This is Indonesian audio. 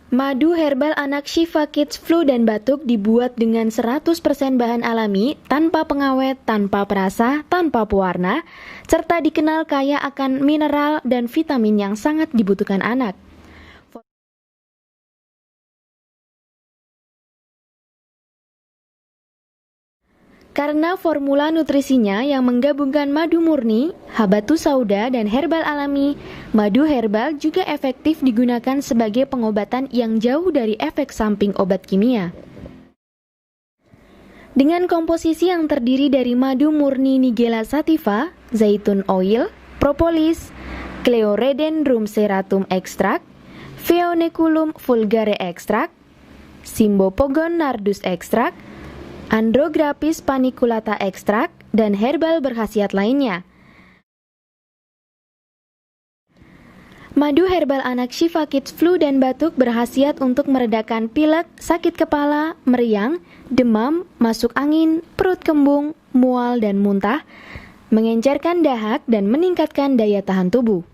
Madu herbal anak Shifa Kids Flu dan Batuk dibuat dengan 100% bahan alami, tanpa pengawet, tanpa perasa, tanpa pewarna, serta dikenal kaya akan mineral dan vitamin yang sangat dibutuhkan anak. Karena formula nutrisinya yang menggabungkan madu murni, habatus sauda, dan herbal alami, madu herbal juga efektif digunakan sebagai pengobatan yang jauh dari efek samping obat kimia. Dengan komposisi yang terdiri dari madu murni Nigella sativa, zaitun oil, propolis, Cleoredendrum ceratum extract, Phaeoniculum vulgare extract, Cymbopogon nardus extract, Andrographis paniculata ekstrak, dan herbal berkhasiat lainnya. Madu herbal anak Shifa Kids Flu dan Batuk berkhasiat untuk meredakan pilek, sakit kepala, meriang, demam, masuk angin, perut kembung, mual dan muntah, mengencerkan dahak dan meningkatkan daya tahan tubuh.